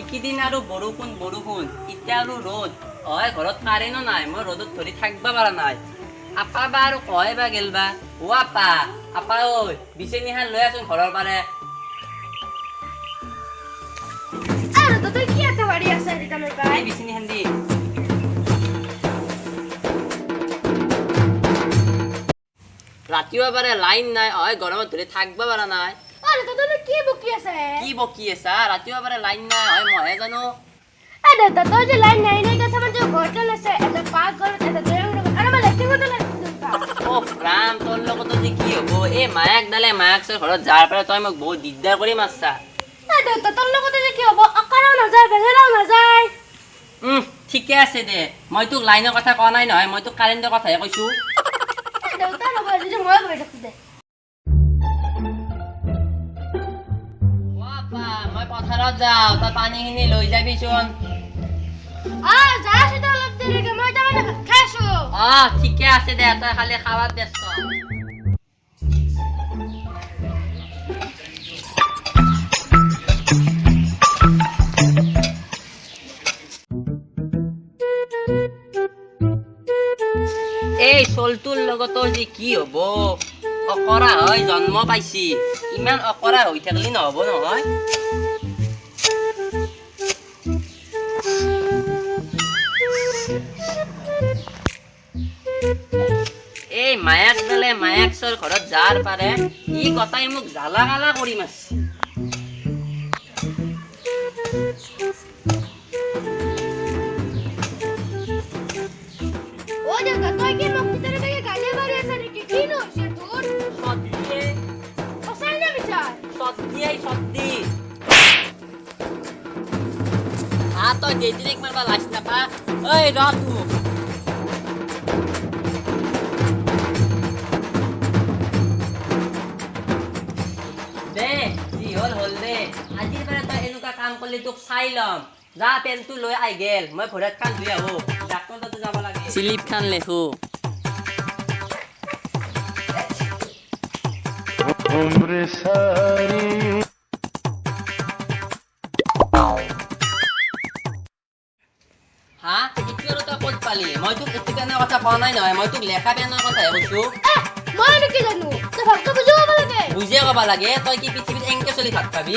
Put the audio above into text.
ইকিদিন আৰু বৰষুণ এতিয়া আৰু ৰ'দ অই ঘৰত কাৰেণ্টো নাই মই ৰ'দত ধৰি থাকিবা পৰা নাই আপা বা আৰু কয় বা গেলবা অ আপা আপা ঐ বিচনীখন লৈ আছোন ঘৰৰ পাৰে আৰু তই কি এত বাড়ি আছে দোকানৰ পৰা এই বিচনীখন দি ৰাতিও পাৰে লাইন নাই অই গৰমত ধৰি থাকিবা পৰা নাই আৰু তই কি বকি আছে কি বকি আছা ৰাতিও পাৰে লাইন নাই অই মইহে জানো আৰে তই যে লাইন নাই নাই কথা মানে ঘৰতে আছে এটা পাক ঘৰ এটা ড্ৰয়িং ৰুম আৰু মই লেখি মতে লাগি ও ৰাম তোৰ লগত যে কি হ'ব এই মায়াক ডালে মায়াক সৰ ঘৰত যাৰ পাৰে তই মোক বহুত দিগদাৰ কৰি মাৰছা আৰে তোৰ লগতে যে কি হ'ব অকাৰাও নাযায় বেজেৰাও নাযায় ঠিকে আছে দে মই তোক লাইনৰ কথা কোৱা নাই নহয় মই তোক কাৰেণ্টৰ কথাহে কৈছো দেউতা নবৈ যে মই বহি থাকো দে বাপা মই পথাৰত যাওঁ তই পানীখিনি লৈ যাবিচোন যা সেটা অলপ দেৰিকে মই তাৰমানে ভাত খাইছো ঠিকে আছে দে তই খালি খাৱাত ব্যস্ত এই চলটোৰ লগতো যে কি হ'ব অকৰা হৈ জন্ম পাইছি ইমান অকৰা হৈ থাকিলে নহ'ব নহয় এই মায়াক ডালে মায়াক সৰ ঘৰত যাৰ পাৰে ই গতাই মোক জ্বালা গালা কৰি মাৰছি ও দেউতা তই কি মোক ভিতরে থেকে গালি মারি আছে নাকি কি নইছে তোর সত্যিয়ে অসাই না বিচার সত্যি তই দেদিৰেক মাৰবা লাজ নাপা ঐ ৰ তোক দে যি হ'ল দে আজিৰ পৰা তই এনেকুৱা কাম কৰিলে তোক চাই ল'ম যা পেনটো লৈ আহি গেল মই ভৰিত খান ধুই আহো ডাক্তৰ তাতে যাব লাগে চিলিপ খান লেখো उम्र सारी হা এতিয়া আৰু তই ক'ত পালি মই তোক এইটো পেনৰ কথা কোৱা নাই নহয় মই তোক লেখা পেনৰ কথাহে কৈছো মই আৰু কি জানো তই ভালকৈ বুজি পাব লাগে বুজিয়ে ক'ব লাগে তই কি পৃথিৱীত এনেকে চলি ভাত খাবি